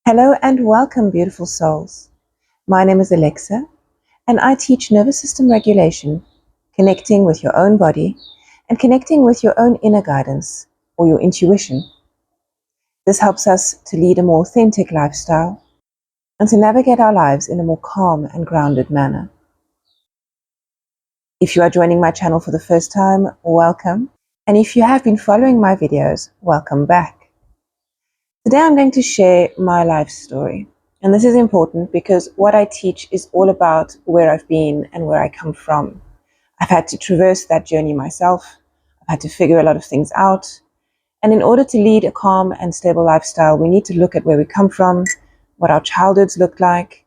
Hello and welcome, beautiful souls. My name is Alexa, and I teach nervous system regulation, connecting with your own body, and connecting with your own inner guidance or your intuition. This helps us to lead a more authentic lifestyle and to navigate our lives in a more calm and grounded manner. If you are joining my channel for the first time, welcome. And if you have been following my videos, welcome back. Today I'm going to share my life story. And this is important because what I teach is all about where I've been and where I come from. I've had to traverse that journey myself. I've had to figure a lot of things out. And in order to lead a calm and stable lifestyle, we need to look at where we come from, what our childhoods looked like,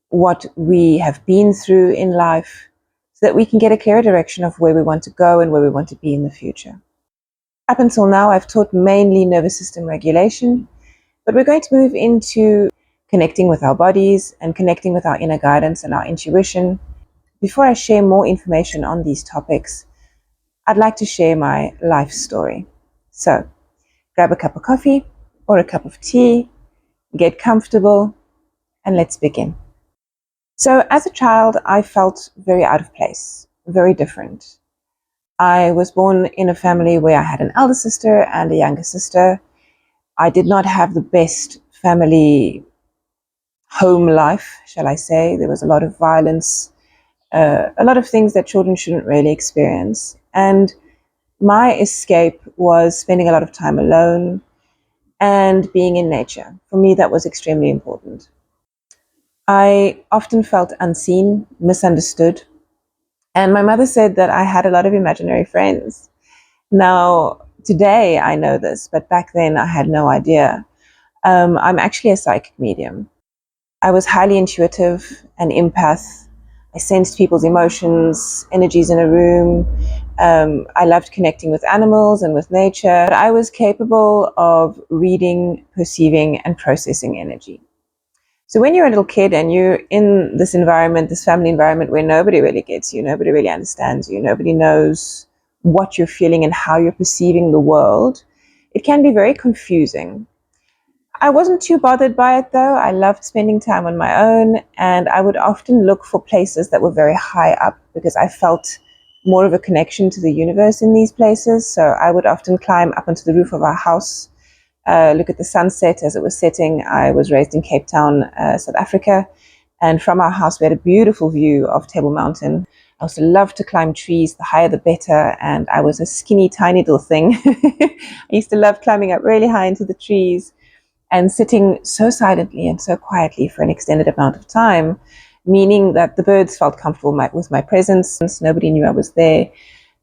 what we have been through in life, so that we can get a clearer direction of where we want to go and where we want to be in the future. Up until now, I've taught mainly nervous system regulation, but we're going to move into connecting with our bodies and connecting with our inner guidance and our intuition. Before I share more information on these topics, I'd like to share my life story. So, grab a cup of coffee or a cup of tea, get comfortable, and let's begin. So, as a child, I felt very out of place, very different. I was born in a family where I had an elder sister and a younger sister. I did not have the best family home life, shall I say. There was a lot of violence, a lot of things that children shouldn't really experience. And my escape was spending a lot of time alone and being in nature. For me, that was extremely important. I often felt unseen, misunderstood. And my mother said that I had a lot of imaginary friends. Now, today I know this, but back then I had no idea. I'm actually a psychic medium. I was highly intuitive, an empath. I sensed people's emotions, energies in a room. I loved connecting with animals and with nature. But I was capable of reading, perceiving, and processing energy. So when you're a little kid and you're in this environment, this family environment where nobody really gets you, nobody really understands you, nobody knows what you're feeling and how you're perceiving the world, it can be very confusing. I wasn't too bothered by it though. I loved spending time on my own, and I would often look for places that were very high up because I felt more of a connection to the universe in these places. So I would often climb up onto the roof of our house, look at the sunset as it was setting. I was raised in Cape Town, South Africa, and from our house we had a beautiful view of Table Mountain. I also loved to climb trees, the higher the better, and I was a skinny, tiny little thing. I used to love climbing up really high into the trees and sitting so silently and so quietly for an extended amount of time, meaning that the birds felt comfortable with my presence. Nobody knew I was there,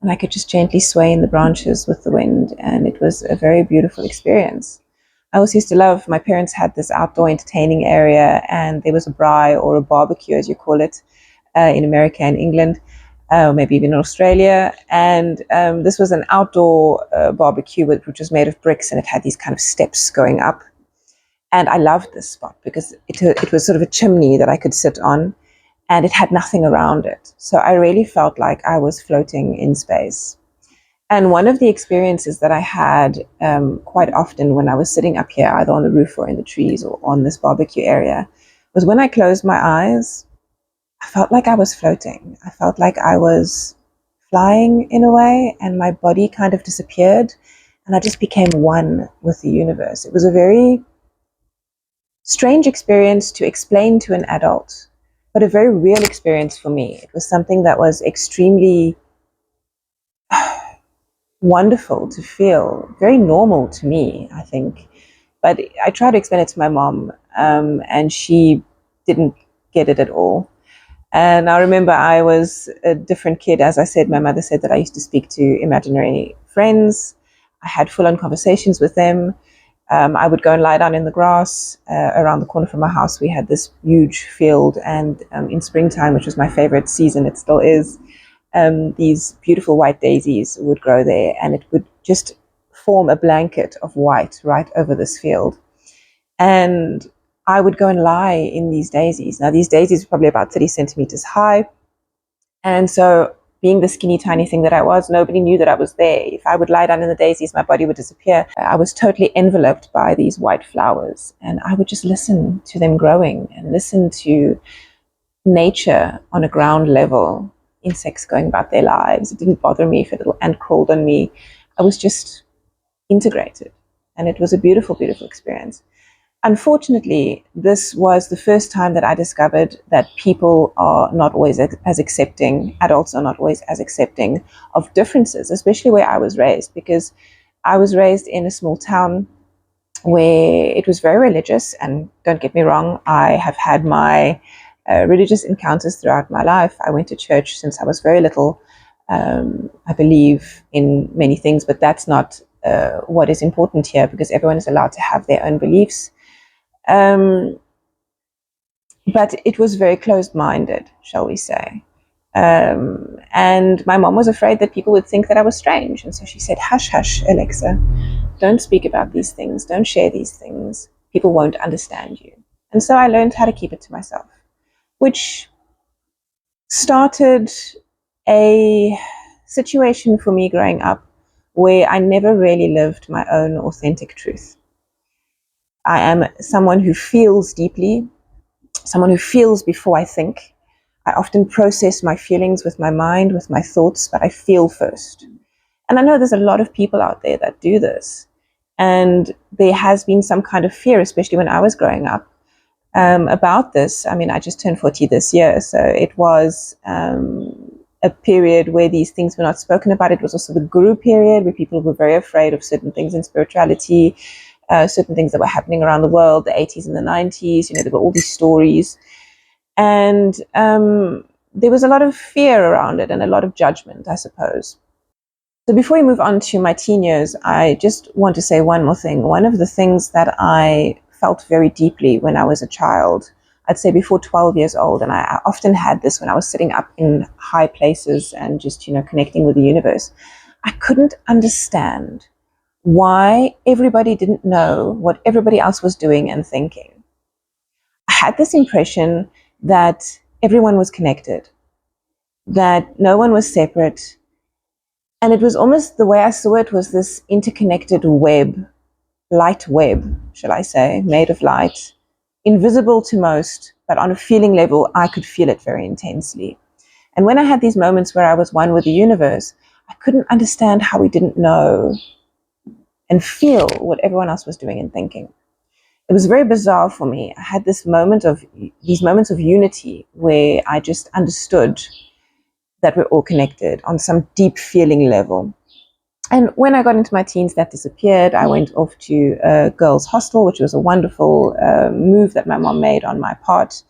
and I could just gently sway in the branches with the wind, and it was a very beautiful experience. I also used to love, my parents had this outdoor entertaining area, and there was a braai or a barbecue, as you call it, in America and England, or maybe even in Australia. And this was an outdoor barbecue which was made of bricks, and it had these kind of steps going up. And I loved this spot because it was sort of a chimney that I could sit on, and it had nothing around it. So I really felt like I was floating in space. And one of the experiences that I had quite often when I was sitting up here, either on the roof or in the trees or on this barbecue area, was when I closed my eyes, I felt like I was floating. I felt like I was flying in a way, and my body kind of disappeared, and I just became one with the universe. It was a very strange experience to explain to an adult, but a very real experience for me. It was something that was extremely wonderful to feel, very normal to me, I think. But I tried to explain it to my mom, and she didn't get it at all. And I remember I was a different kid. As I said, my mother said that I used to speak to imaginary friends. I had full-on conversations with them. I would go and lie down in the grass around the corner from my house. We had this huge field, and in springtime, which was my favorite season, it still is, these beautiful white daisies would grow there, and it would just form a blanket of white right over this field. And I would go and lie in these daisies. Now, these daisies were probably about 30 centimeters high. And so being the skinny, tiny thing that I was, nobody knew that I was there. If I would lie down in the daisies, my body would disappear. I was totally enveloped by these white flowers, and I would just listen to them growing and listen to nature on a ground level, insects going about their lives. It didn't bother me if a little ant crawled on me. I was just integrated, and it was a beautiful, beautiful experience. Unfortunately, this was the first time that I discovered that people are not always as accepting, adults are not always as accepting of differences, especially where I was raised, because I was raised in a small town where it was very religious. And don't get me wrong, I have had my religious encounters throughout my life. I went to church since I was very little. I believe in many things, but that's not what is important here, because everyone is allowed to have their own beliefs. But it was very closed-minded, shall we say. And my mom was afraid that people would think that I was strange. And so she said, hush, hush, Alexa, don't speak about these things. Don't share these things. People won't understand you. And so I learned how to keep it to myself, which started a situation for me growing up where I never really lived my own authentic truth. I am someone who feels deeply, someone who feels before I think. I often process my feelings with my mind, with my thoughts, but I feel first. And I know there's a lot of people out there that do this. And there has been some kind of fear, especially when I was growing up, about this. I mean, I just turned 40 this year, so it was a period where these things were not spoken about. It was also the guru period, where people were very afraid of certain things in spirituality, certain things that were happening around the world, the 80s and the 90s. There were all these stories. And there was a lot of fear around it and a lot of judgment, I suppose. So before we move on to my teen years, I just want to say one more thing. One of the things that I felt very deeply when I was a child, I'd say before 12 years old, and I often had this when I was sitting up in high places and just, connecting with the universe, I couldn't understand why everybody didn't know what everybody else was doing and thinking. I had this impression that everyone was connected, that no one was separate. And it was almost, the way I saw it was this interconnected web, light web, shall I say, made of light, invisible to most, but on a feeling level, I could feel it very intensely. And when I had these moments where I was one with the universe, I couldn't understand how we didn't know and feel what everyone else was doing and thinking. It was very bizarre for me. I had these moments of unity where I just understood that we're all connected on some deep feeling level. And when I got into my teens, that disappeared. I went off to a girls' hostel, which was a wonderful move that my mom made on my part.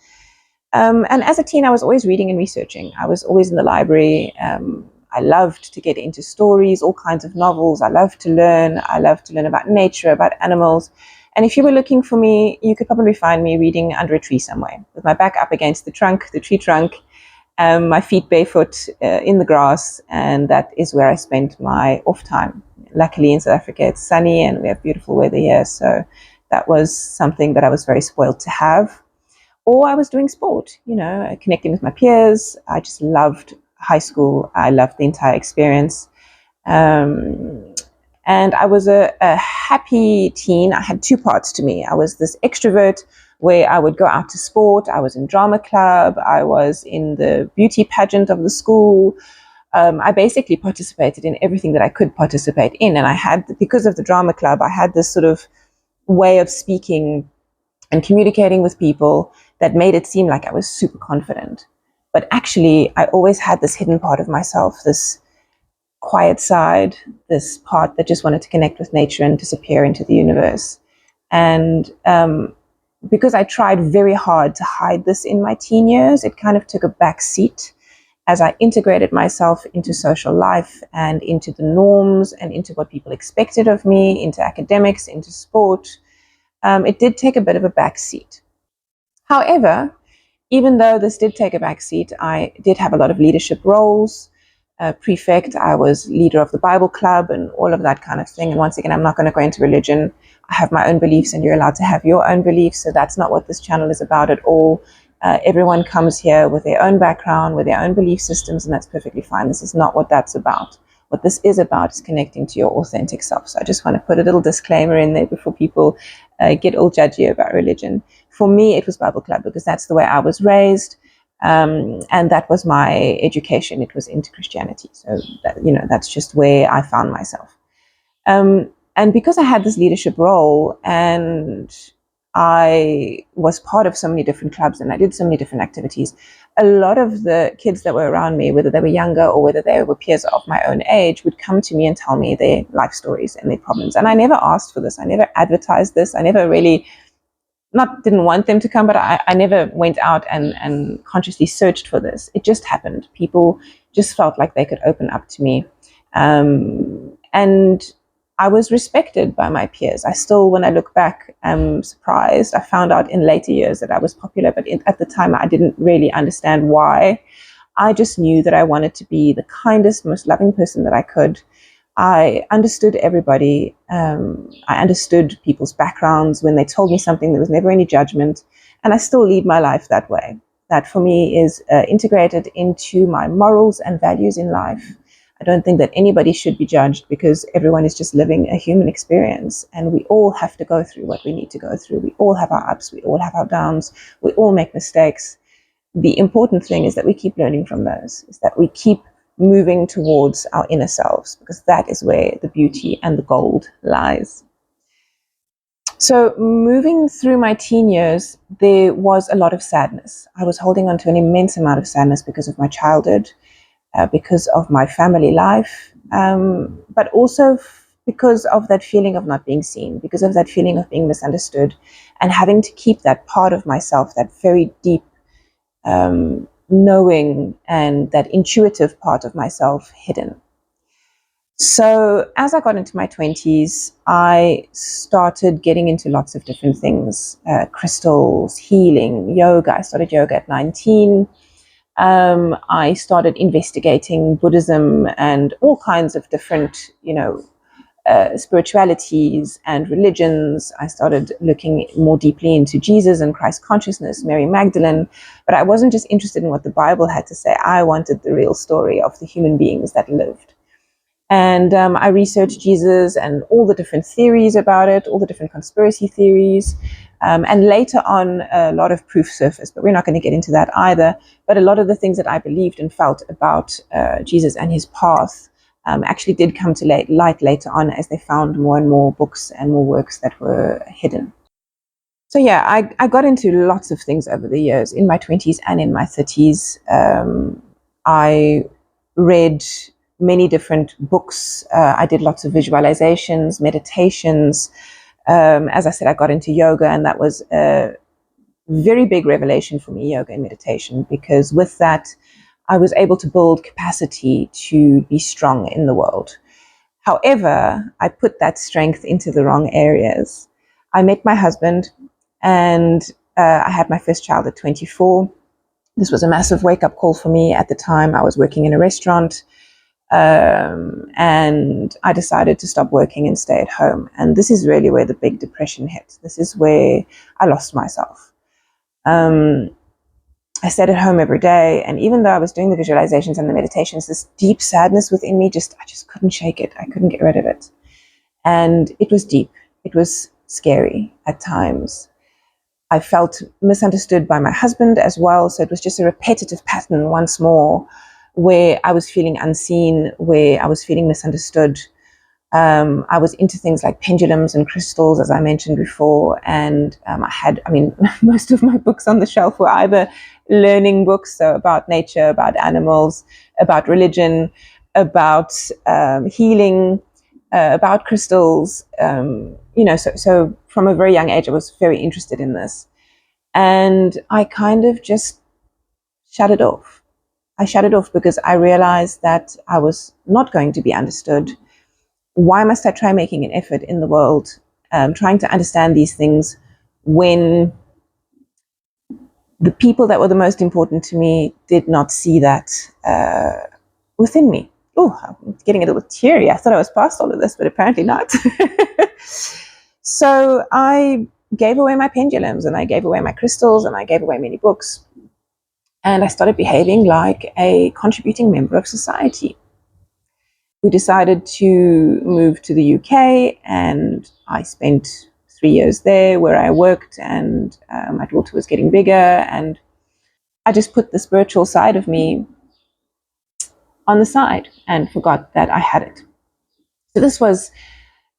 And as a teen, I was always reading and researching. I was always in the library. I loved to get into stories, all kinds of novels. I loved to learn. I loved to learn about nature, about animals. And if you were looking for me, you could probably find me reading under a tree somewhere, with my back up against the tree trunk, my feet barefoot in the grass, and that is where I spent my off time. Luckily in South Africa it's sunny and we have beautiful weather here, so that was something that I was very spoiled to have. Or I was doing sport, connecting with my peers. I just loved high school. I loved the entire experience. And I was a happy teen. I had two parts to me. I was this extrovert where I would go out to sport. I was in drama club. I was in the beauty pageant of the school. I basically participated in everything that I could participate in. And I had, because of the drama club, I had this sort of way of speaking and communicating with people that made it seem like I was super confident. But actually, I always had this hidden part of myself, this quiet side, this part that just wanted to connect with nature and disappear into the universe. And because I tried very hard to hide this in my teen years, it kind of took a back seat as I integrated myself into social life and into the norms and into what people expected of me, into academics, into sport. It did take a bit of a back seat. However, even though this did take a back seat, I did have a lot of leadership roles. Prefect, I was leader of the Bible club and all of that kind of thing. And once again, I'm not going to go into religion. I have my own beliefs and you're allowed to have your own beliefs. So that's not what this channel is about at all. Everyone comes here with their own background, with their own belief systems, and that's perfectly fine. This is not what that's about. What this is about is connecting to your authentic self. So I just want to put a little disclaimer in there before people get all judgy about religion. For me, it was Bible Club because that's the way I was raised, and that was my education. It was into Christianity. So that, that's just where I found myself. And because I had this leadership role and I was part of so many different clubs and I did so many different activities, a lot of the kids that were around me, whether they were younger or whether they were peers of my own age, would come to me and tell me their life stories and their problems. And I never asked for this. I never advertised this. I never really, didn't want them to come, but I never went out and consciously searched for this. It just happened. People just felt like they could open up to me. And I was respected by my peers. I still, when I look back, am surprised. I found out in later years that I was popular, but at the time I didn't really understand why. I just knew that I wanted to be the kindest, most loving person that I could. I understood everybody. I understood people's backgrounds. When they told me something, there was never any judgment. And I still lead my life that way. That for me is integrated into my morals and values in life. I don't think that anybody should be judged because everyone is just living a human experience, and we all have to go through what we need to go through. We all have our ups, we all have our downs, we all make mistakes. The important thing is that we keep learning from those, is that we keep moving towards our inner selves, because that is where the beauty and the gold lies. So moving through my teen years, there was a lot of sadness. I was holding on to an immense amount of sadness because of my childhood, because of my family life, but also because of that feeling of not being seen, because of that feeling of being misunderstood, and having to keep that part of myself, that very deep knowing and that intuitive part of myself, hidden. So as I got into my 20s, I started getting into lots of different things, crystals, healing, yoga. I started yoga at 19. I started investigating Buddhism and all kinds of different, spiritualities and religions. I started looking more deeply into Jesus and Christ consciousness, Mary Magdalene. But I wasn't just interested in what the Bible had to say. I wanted the real story of the human beings that lived. And I researched Jesus and all the different theories about it, all the different conspiracy theories. And later on, a lot of proof surfaced, but we're not going to get into that either. But a lot of the things that I believed and felt about Jesus and his path actually did come to light later on, as they found more and more books and more works that were hidden. So yeah, I got into lots of things over the years, in my 20s and in my 30s. I read many different books. I did lots of visualizations, meditations. As I said, I got into yoga, and that was a very big revelation for me, yoga and meditation, because with that, I was able to build capacity to be strong in the world. However, I put that strength into the wrong areas. I met my husband, and I had my first child at 24. This was a massive wake-up call for me. At the time, I was working in a restaurant, and I decided to stop working and stay at home. And this is really where the big depression hit. This is where I lost myself. I stayed at home every day, and even though I was doing the visualizations and the meditations, this deep sadness within me, I just couldn't shake it. I couldn't get rid of it. And it was deep. It was scary at times. I felt misunderstood by my husband as well, so it was just a repetitive pattern once more, where I was feeling unseen, where I was feeling misunderstood. I was into things like pendulums and crystals, as I mentioned before, and most of my books on the shelf were either learning books, so about nature, about animals, about religion, about healing, about crystals. So from a very young age, I was very interested in this, and I kind of just shut it off. I shut it off because I realized that I was not going to be understood. Why must I try making an effort in the world, trying to understand these things, when the people that were the most important to me did not see that within me? Oh, I'm getting a little teary. I thought I was past all of this, but apparently not. So I gave away my pendulums, and I gave away my crystals, and I gave away many books. and I started behaving like a contributing member of society. We decided to move to the UK, and I spent 3 years there where I worked, and my daughter was getting bigger, and I just put the spiritual side of me on the side and forgot that I had it. So this was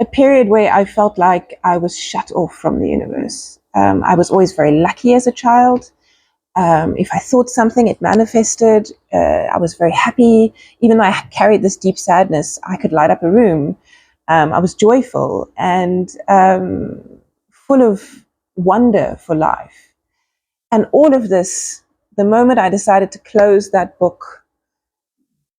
a period where I felt like I was shut off from the universe. I was always very lucky as a child. If I thought something, it manifested. I was very happy. Even though I carried this deep sadness, I could light up a room. I was joyful and full of wonder for life. And all of this, the moment I decided to close that book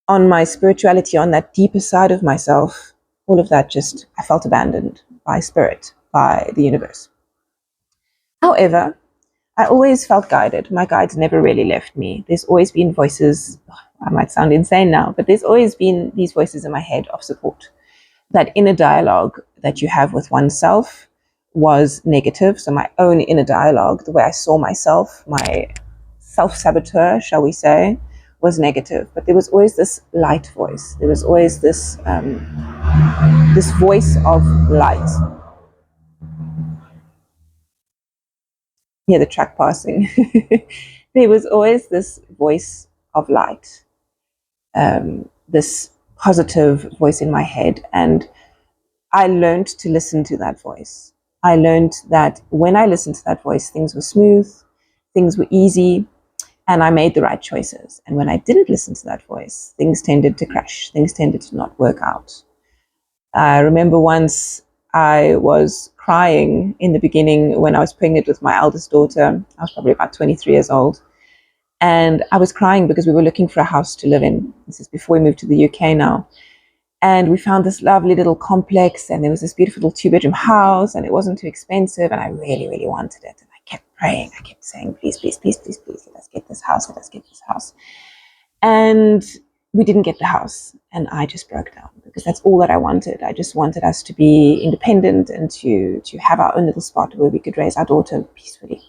on my spirituality, on that deeper side of myself, all of that just, I felt abandoned by spirit, by the universe. However, I always felt guided. My guides never really left me. There's always been voices, I might sound insane now, but there's always been these voices in my head of support. That inner dialogue that you have with oneself was negative. So my own inner dialogue, the way I saw myself, my self-saboteur, shall we say, was negative. But there was always this light voice. There was always this voice of light. Hear the truck passing. There was always this voice of light, this positive voice in my head. And I learned to listen to that voice. I learned that when I listened to that voice, things were smooth, things were easy, and I made the right choices. And when I didn't listen to that voice, things tended to crash. Things tended to not work out. I remember once I was crying in the beginning when I was pregnant with my eldest daughter. I was probably about 23 years old. And I was crying because we were looking for a house to live in. This is before we moved to the UK now. And we found this lovely little complex, and there was this beautiful little 2-bedroom house, and it wasn't too expensive, and I really, really wanted it. And I kept praying. I kept saying, please, please, please, please, please, let us get this house. Let us get this house. And we didn't get the house, and I just broke down because that's all that I wanted. I just wanted us to be independent and to have our own little spot where we could raise our daughter peacefully.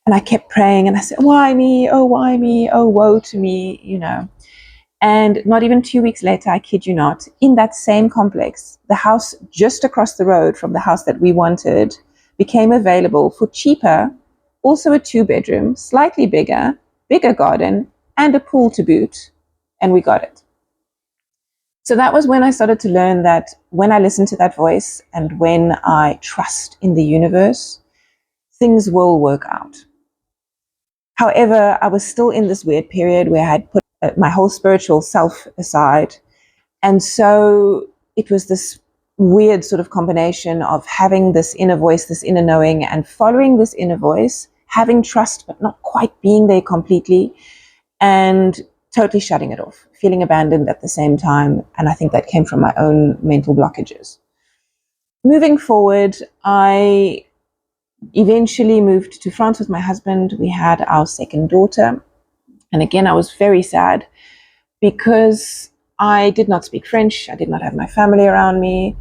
And I kept praying, and I said, why me? Oh, why me? Oh, woe to me, you know. And not even 2 weeks later, I kid you not, in that same complex, the house just across the road from the house that we wanted became available for cheaper, also a 2-bedroom, slightly bigger garden, and a pool to boot. And we got it. So that was when I started to learn that when I listen to that voice and when I trust in the universe, things will work out. However, I was still in this weird period where I had put my whole spiritual self aside. And so it was this weird sort of combination of having this inner voice, this inner knowing, and following this inner voice, having trust, but not quite being there completely, and totally shutting it off, feeling abandoned at the same time. And I think that came from my own mental blockages. Moving forward, I eventually moved to France with my husband. We had our second daughter. And again, I was very sad because I did not speak French. I did not have my family around me.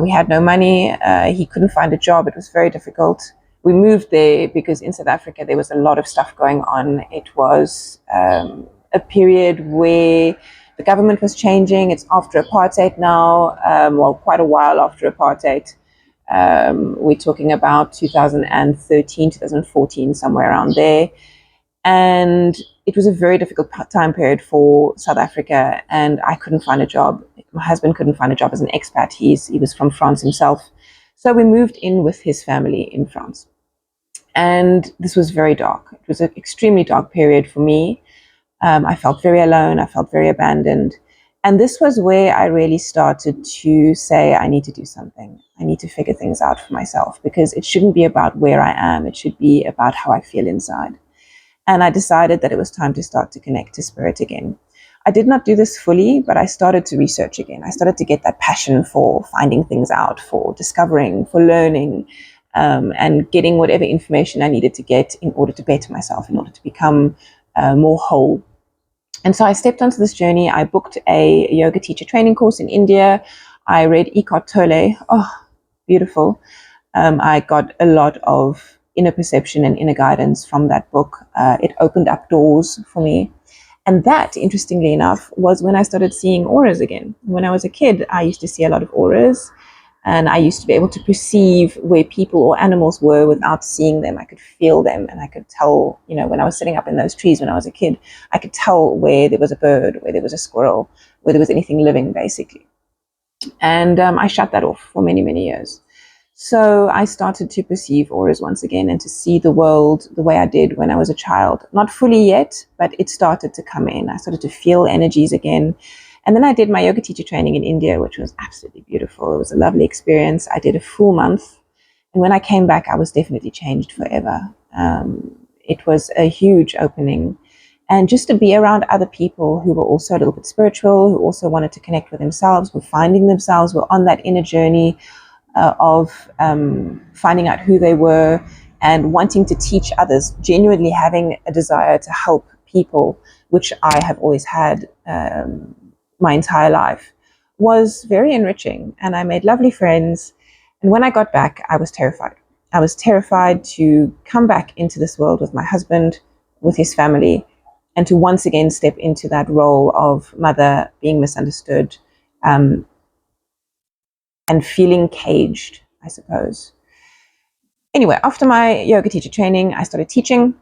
We had no money. He couldn't find a job. It was very difficult. We moved there because in South Africa, there was a lot of stuff going on. It was a period where the government was changing. It's after apartheid now, well, quite a while after apartheid. We're talking about 2013, 2014, somewhere around there. And it was a very difficult time period for South Africa, and I couldn't find a job. My husband couldn't find a job as an expat. He was from France himself. So we moved in with his family in France. And this was very dark. It was an extremely dark period for me. I felt very alone. I felt very abandoned. And this was where I really started to say, I need to do something. I need to figure things out for myself, because it shouldn't be about where I am. It should be about how I feel inside. And I decided that it was time to start to connect to spirit again. I did not do this fully, but I started to research again. I started to get that passion for finding things out, for discovering, for learning, and getting whatever information I needed to get in order to better myself, in order to become more whole. And so I stepped onto this journey. I booked a yoga teacher training course in India. I read Eckhart Tolle. Oh, beautiful. I got a lot of inner perception and inner guidance from that book. It opened up doors for me. And that, interestingly enough, was when I started seeing auras again. When I was a kid, I used to see a lot of auras, and I used to be able to perceive where people or animals were without seeing them. I could feel them, and I could tell, when I was sitting up in those trees when I was a kid, I could tell where there was a bird, where there was a squirrel, where there was anything living, basically. And I shut that off for many, many years. So I started to perceive auras once again and to see the world the way I did when I was a child. Not fully yet, but it started to come in. I started to feel energies again. And then I did my yoga teacher training in India, which was absolutely beautiful. It was a lovely experience. I did a full month. And when I came back, I was definitely changed forever. It was a huge opening. And just to be around other people who were also a little bit spiritual, who also wanted to connect with themselves, were finding themselves, were on that inner journey of finding out who they were and wanting to teach others, genuinely having a desire to help people, which I have always had my entire life, was very enriching. And I made lovely friends. And when I got back, I was terrified. I was terrified to come back into this world with my husband, with his family, and to once again step into that role of mother, being misunderstood, and feeling caged, I suppose. Anyway, after my yoga teacher training, I started teaching,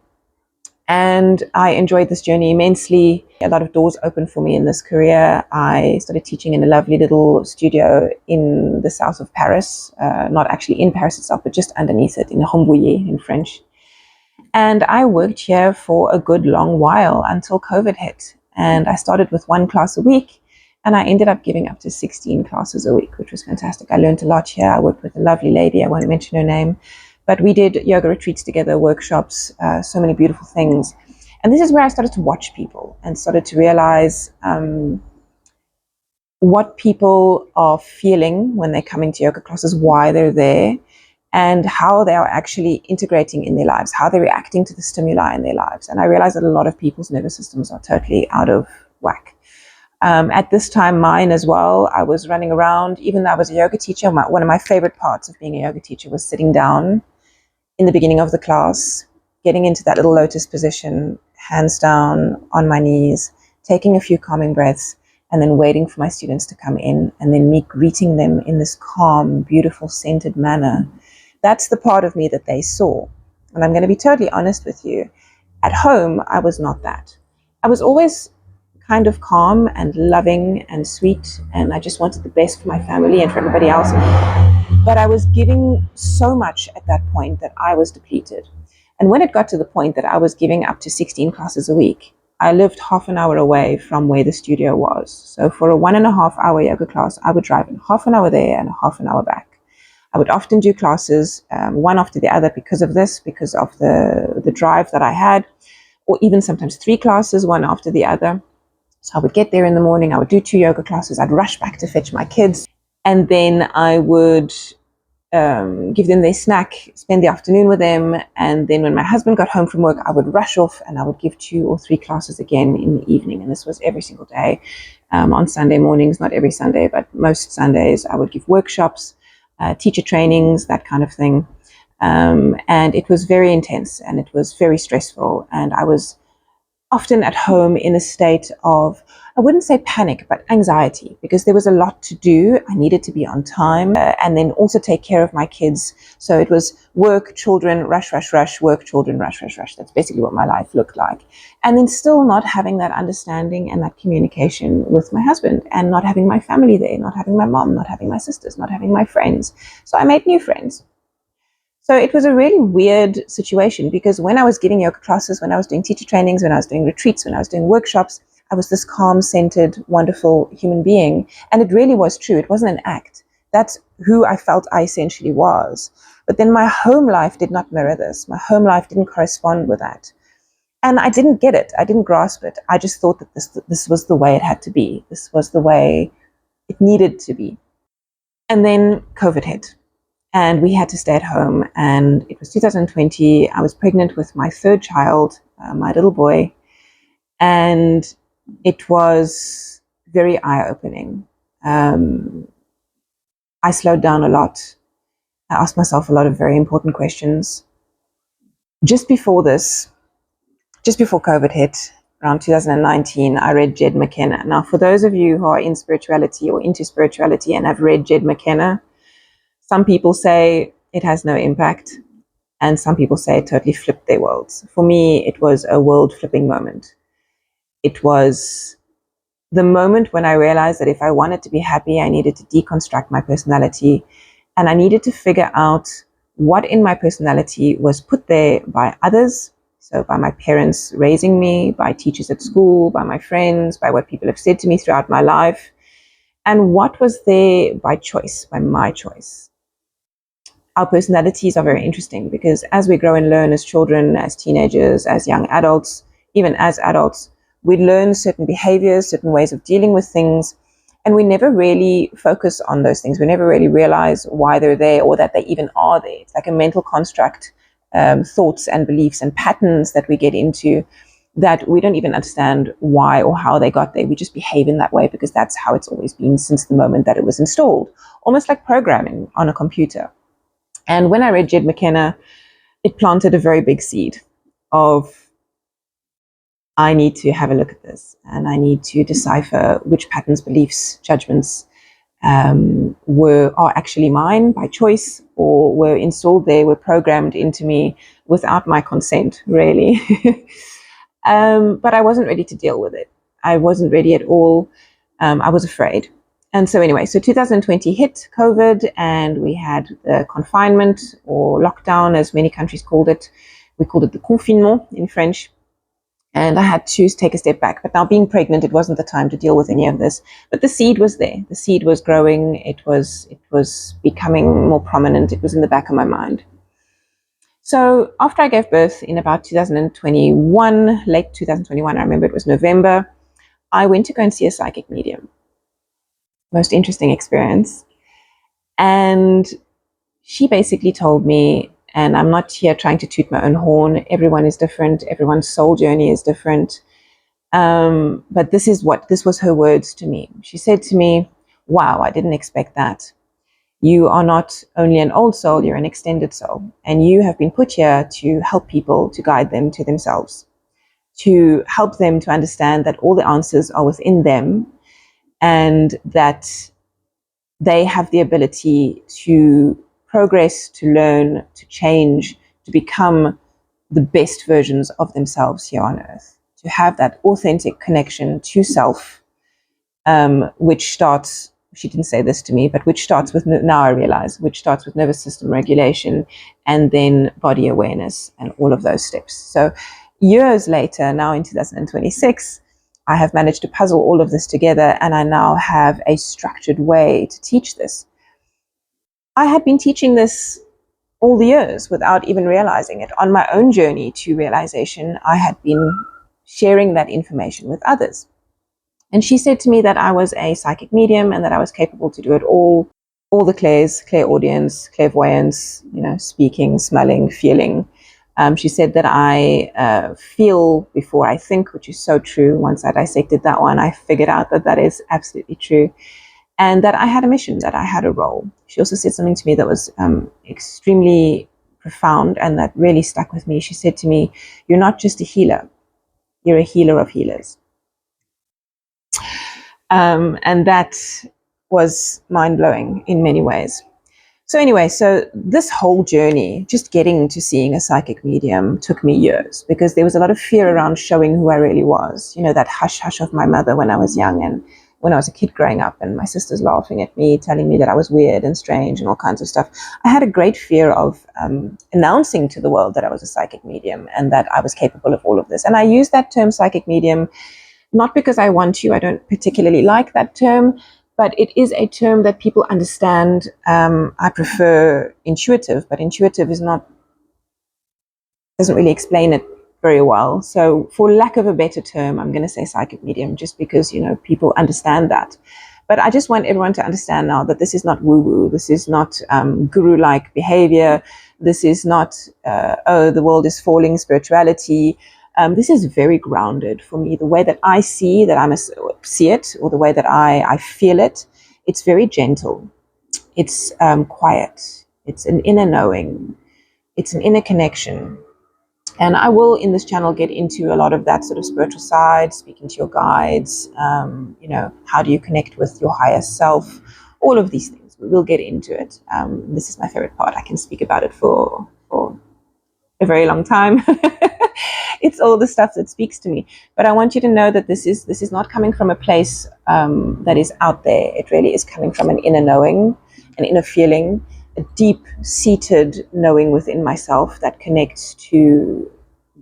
and I enjoyed this journey immensely. A lot of doors opened for me in this career. I started teaching in a lovely little studio in the south of Paris, not actually in Paris itself, but just underneath it, in Rambouillet in French. And I worked here for a good long while until COVID hit. And I started with one class a week, and I ended up giving up to 16 classes a week, which was fantastic. I learned a lot here. I worked with a lovely lady. I won't mention her name. But we did yoga retreats together, workshops, so many beautiful things. And this is where I started to watch people and started to realize what people are feeling when they're coming to yoga classes, why they're there, and how they are actually integrating in their lives, how they're reacting to the stimuli in their lives. And I realized that a lot of people's nervous systems are totally out of whack. At this time, mine as well. I was running around, even though I was a yoga teacher. One of my favorite parts of being a yoga teacher was sitting down in the beginning of the class, getting into that little lotus position, hands down on my knees, taking a few calming breaths, and then waiting for my students to come in, and then me greeting them in this calm, beautiful, centered manner. That's the part of me that they saw. And I'm going to be totally honest with you. At home, I was not that. I was always kind of calm and loving and sweet, and I just wanted the best for my family and for everybody else. But I was giving so much at that point that I was depleted. And when it got to the point that I was giving up to 16 classes a week, I lived half an hour away from where the studio was. So for a 1.5 hour yoga class, I would drive in half an hour there and half an hour back. I would often do classes one after the other because of this, because of the drive that I had, or even sometimes 3 classes, one after the other. So I would get there in the morning, I would do 2 yoga classes, I'd rush back to fetch my kids, and then I would give them their snack, spend the afternoon with them, and then when my husband got home from work, I would rush off and I would give 2 or 3 classes again in the evening. And this was every single day. On Sunday mornings, not every Sunday, but most Sundays, I would give workshops, teacher trainings, that kind of thing. And it was very intense and it was very stressful. And I was often at home in a state of, I wouldn't say panic, but anxiety, because there was a lot to do. I needed to be on time and then also take care of my kids. So it was work, children, rush, rush, rush, work, children, rush, rush, rush. That's basically what my life looked like. And then still not having that understanding and that communication with my husband, and not having my family there, not having my mom, not having my sisters, not having my friends. So I made new friends. So it was a really weird situation, because when I was giving yoga classes, when I was doing teacher trainings, when I was doing retreats, when I was doing workshops, I was this calm, centered, wonderful human being. And it really was true. It wasn't an act. That's who I felt I essentially was. But then my home life did not mirror this. My home life didn't correspond with that. And I didn't get it. I didn't grasp it. I just thought that this was the way it had to be. This was the way it needed to be. And then COVID hit. And we had to stay at home. And it was 2020. I was pregnant with my 3rd child, my little boy. And it was very eye-opening. I slowed down a lot. I asked myself a lot of very important questions. Just before this, just before COVID hit, around 2019, I read Jed McKenna. Now, for those of you who are in spirituality or into spirituality and have read Jed McKenna, some people say it has no impact, and some people say it totally flipped their worlds. For me, it was a world-flipping moment. It was the moment when I realized that if I wanted to be happy, I needed to deconstruct my personality, and I needed to figure out what in my personality was put there by others. So by my parents raising me, by teachers at school, by my friends, by what people have said to me throughout my life, and what was there by choice, by my choice. Our personalities are very interesting because as we grow and learn as children, as teenagers, as young adults, even as adults, we learn certain behaviors, certain ways of dealing with things, and we never really focus on those things. We never really realize why they're there or that they even are there. It's like a mental construct, thoughts and beliefs and patterns that we get into that we don't even understand why or how they got there. We just behave in that way because that's how it's always been since the moment that it was installed, almost like programming on a computer. And when I read Jed McKenna, it planted a very big seed of, I need to have a look at this and I need to decipher which patterns, beliefs, judgments are actually mine by choice or were installed there, were programmed into me without my consent, really. But I wasn't ready to deal with it. I wasn't ready at all. I was afraid. And so anyway, so 2020 hit COVID and we had the confinement or lockdown, as many countries called it. We called it the confinement in French. And I had to take a step back. But now being pregnant, it wasn't the time to deal with any of this. But the seed was there. The seed was growing. It was becoming more prominent. It was in the back of my mind. So after I gave birth in about 2021, late 2021, I remember it was November, I went to go and see a psychic medium. Most interesting experience. And she basically told me, and I'm not here trying to toot my own horn, everyone is different, everyone's soul journey is different. But this was her words to me. She said to me, wow, I didn't expect that. You are not only an old soul, you're an extended soul. And you have been put here to help people, to guide them to themselves, to help them to understand that all the answers are within them and that they have the ability to progress, to learn, to change, to become the best versions of themselves here on earth, to have that authentic connection to self, which starts, she didn't say this to me, but which starts with, now I realize, which starts with nervous system regulation and then body awareness and all of those steps. So years later, now in 2026, I have managed to puzzle all of this together and I now have a structured way to teach this. I had been teaching this all the years without even realizing it. On my own journey to realization, I had been sharing that information with others. And she said to me that I was a psychic medium and that I was capable to do it all the clairs, clairaudience, clairvoyance, speaking, smelling, feeling. She said that I feel before I think, which is so true. Once I dissected that one, I figured out that that is absolutely true. And that I had a mission, that I had a role. She also said something to me that was extremely profound and that really stuck with me. She said to me, you're not just a healer, you're a healer of healers. And that was mind-blowing in many ways. So anyway, so this whole journey, just getting to seeing a psychic medium, took me years because there was a lot of fear around showing who I really was. That hush-hush of my mother when I was young and when I was a kid growing up and my sisters laughing at me, telling me that I was weird and strange and all kinds of stuff. I had a great fear of announcing to the world that I was a psychic medium and that I was capable of all of this. And I use that term psychic medium not because I want to, I don't particularly like that term, but it is a term that people understand. I prefer intuitive, but intuitive doesn't really explain it very well. So for lack of a better term, I'm going to say psychic medium just because, people understand that. But I just want everyone to understand now that this is not woo-woo. This is not guru-like behavior. This is not, the world is falling spirituality. This is very grounded for me. The way that I see it, or the way that I feel it, it's very gentle. It's quiet. It's an inner knowing. It's an inner connection. And I will, in this channel, get into a lot of that sort of spiritual side, speaking to your guides, how do you connect with your higher self, all of these things. We will get into it. This is my favorite part. I can speak about it for a very long time. It's all the stuff that speaks to me. But I want you to know that this is not coming from a place that is out there. It really is coming from an inner knowing, an inner feeling, a deep-seated knowing within myself that connects to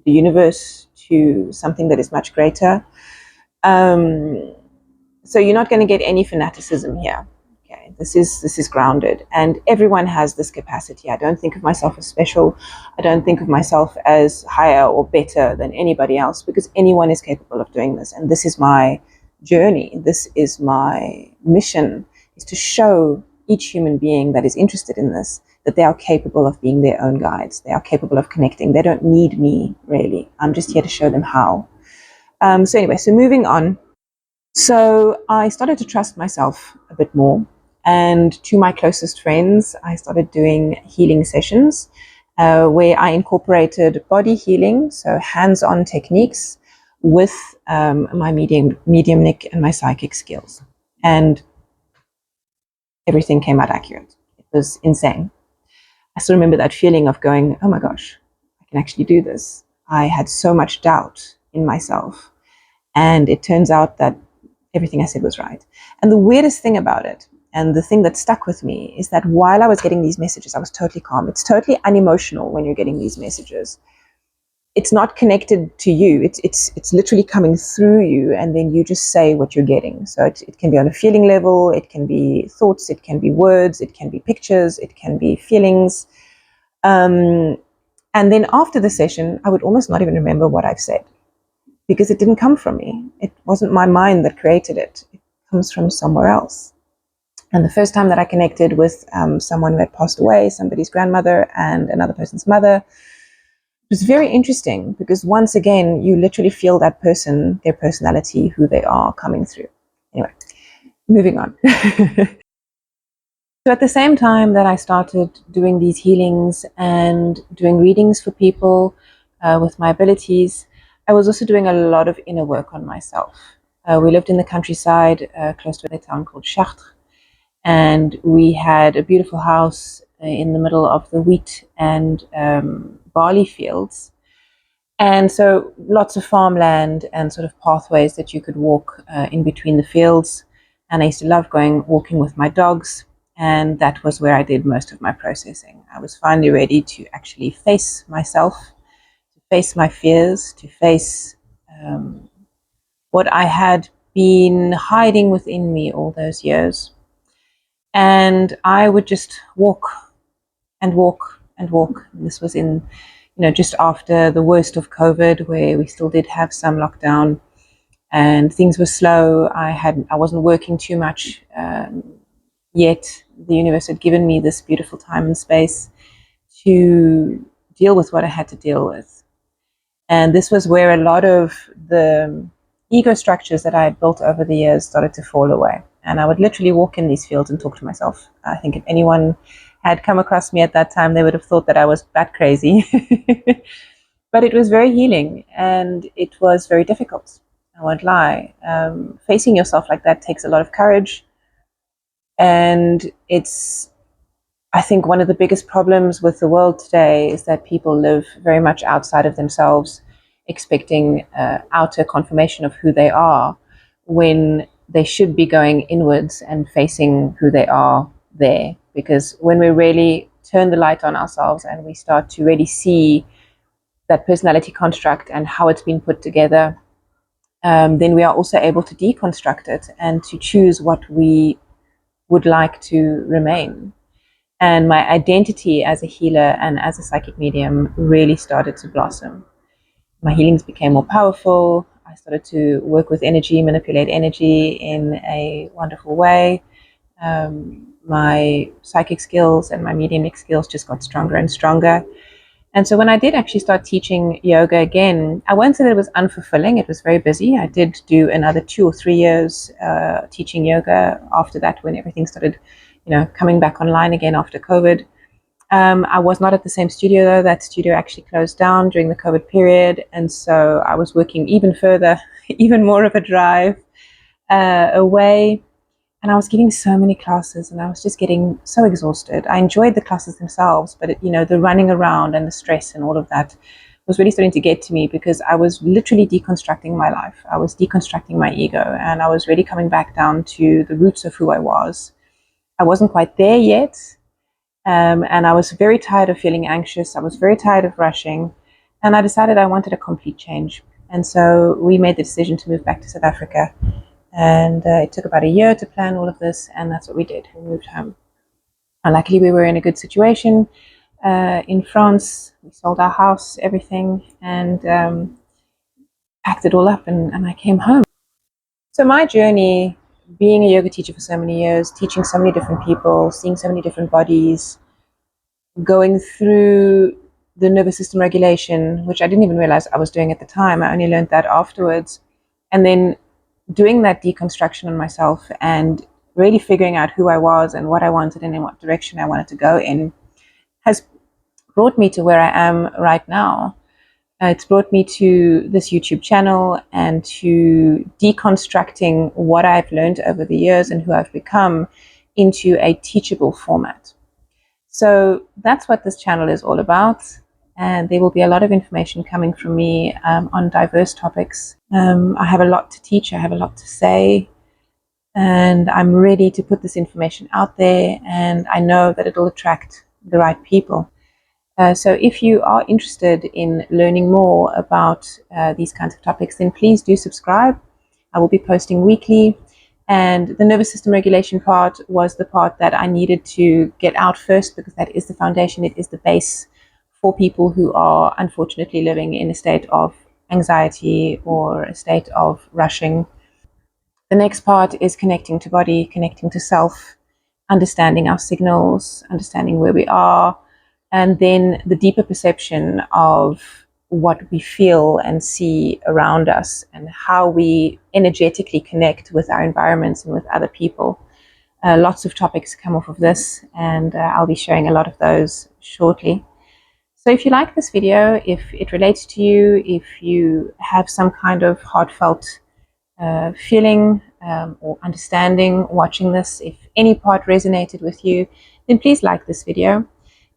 the universe, to something that is much greater. So you're not going to get any fanaticism here. Okay, this is grounded, and everyone has this capacity. I don't think of myself as special. I don't think of myself as higher or better than anybody else, because anyone is capable of doing this. And this is my journey. This is my mission, is to show each human being that is interested in this that they are capable of being their own guides. They are capable of connecting. They don't need me, really. I'm just here to show them how. So moving on. So I started to trust myself a bit more. And to my closest friends, I started doing healing sessions where I incorporated body healing, so hands-on techniques, with my mediumnic and my psychic skills. And everything came out accurate. It was insane. I still remember that feeling of going, oh my gosh, I can actually do this. I had so much doubt in myself. And it turns out that everything I said was right. And the weirdest thing about it, and the thing that stuck with me, is that while I was getting these messages, I was totally calm. It's totally unemotional when you're getting these messages. It's not connected to you. It's literally coming through you, and then you just say what you're getting. So it can be on a feeling level, it can be thoughts, it can be words, it can be pictures, it can be feelings. And then after the session, I would almost not even remember what I've said, because it didn't come from me. It wasn't my mind that created it. It comes from somewhere else. And the first time that I connected with someone who had passed away, somebody's grandmother and another person's mother, it was very interesting, because once again, you literally feel that person, their personality, who they are, coming through. Anyway, moving on. So at the same time that I started doing these healings and doing readings for people with my abilities, I was also doing a lot of inner work on myself. We lived in the countryside close to a town called Chartres, and we had a beautiful house in the middle of the wheat and barley fields. And so lots of farmland and sort of pathways that you could walk in between the fields. And I used to love walking with my dogs. And that was where I did most of my processing. I was finally ready to actually face myself, to face my fears, to face what I had been hiding within me all those years. And I would just walk and walk and walk. And this was in, just after the worst of COVID, where we still did have some lockdown and things were slow. I wasn't working too much yet. The universe had given me this beautiful time and space to deal with what I had to deal with. And this was where a lot of the ego structures that I had built over the years started to fall away. And I would literally walk in these fields and talk to myself. I think if anyone had come across me at that time, they would have thought that I was bat crazy. But it was very healing, and it was very difficult. I won't lie. Facing yourself like that takes a lot of courage. And it's, I think, one of the biggest problems with the world today is that people live very much outside of themselves, expecting outer confirmation of who they are, when they should be going inwards and facing who they are there. Because when we really turn the light on ourselves and we start to really see that personality construct and how it's been put together, then we are also able to deconstruct it and to choose what we would like to remain. And my identity as a healer and as a psychic medium really started to blossom. My healings became more powerful. I started to work with energy, manipulate energy in a wonderful way. My psychic skills and my mediumnic skills just got stronger and stronger. And so when I did actually start teaching yoga again, I won't say that it was unfulfilling. It was very busy. I did do another 2 or 3 years teaching yoga after that, when everything started, coming back online again after COVID. I was not at the same studio though. That studio actually closed down during the COVID period, and so I was working even further, even more of a drive away. And I was giving so many classes, and I was just getting so exhausted. I enjoyed the classes themselves, but the running around and the stress and all of that was really starting to get to me, because I was literally deconstructing my life. I was deconstructing my ego, and I was really coming back down to the roots of who I was. I wasn't quite there yet, and I was very tired of feeling anxious. I was very tired of rushing, and I decided I wanted a complete change. And so we made the decision to move back to South Africa. And it took about a year to plan all of this, and that's what we did. We moved home. And luckily, we were in a good situation in France. We sold our house, everything, and packed it all up, and I came home. So my journey, being a yoga teacher for so many years, teaching so many different people, seeing so many different bodies, going through the nervous system regulation, which I didn't even realize I was doing at the time. I only learned that afterwards. And then doing that deconstruction on myself and really figuring out who I was and what I wanted and in what direction I wanted to go in has brought me to where I am right now. It's brought me to this YouTube channel and to deconstructing what I've learned over the years and who I've become into a teachable format. So that's what this channel is all about. And there will be a lot of information coming from me on diverse topics. I have a lot to teach, I have a lot to say, and I'm ready to put this information out there, and I know that it'll attract the right people. So if you are interested in learning more about these kinds of topics, then please do subscribe. I will be posting weekly. And the nervous system regulation part was the part that I needed to get out first, because that is the foundation, it is the base for people who are unfortunately living in a state of anxiety or a state of rushing. The next part is connecting to body, connecting to self, understanding our signals, understanding where we are, and then the deeper perception of what we feel and see around us and how we energetically connect with our environments and with other people. Lots of topics come off of this, and I'll be sharing a lot of those shortly. So if you like this video, if it relates to you, if you have some kind of heartfelt feeling or understanding watching this, if any part resonated with you, then please like this video.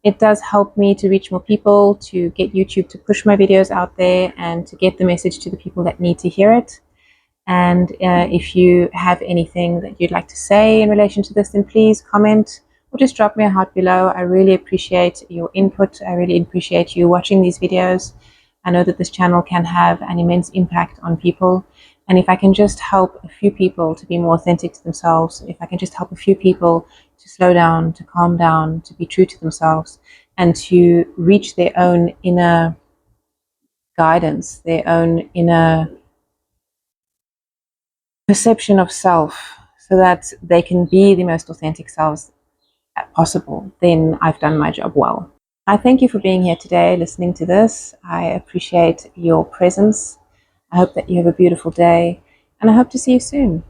It does help me to reach more people, to get YouTube to push my videos out there, and to get the message to the people that need to hear it. And if you have anything that you'd like to say in relation to this, then please comment or just drop me a heart below. I really appreciate your input. I really appreciate you watching these videos. I know that this channel can have an immense impact on people. And if I can just help a few people to be more authentic to themselves, if I can just help a few people to slow down, to calm down, to be true to themselves, and to reach their own inner guidance, their own inner perception of self, so that they can be the most authentic selves possible, then I've done my job well. I thank you for being here today, listening to this. I appreciate your presence. I hope that you have a beautiful day, and I hope to see you soon.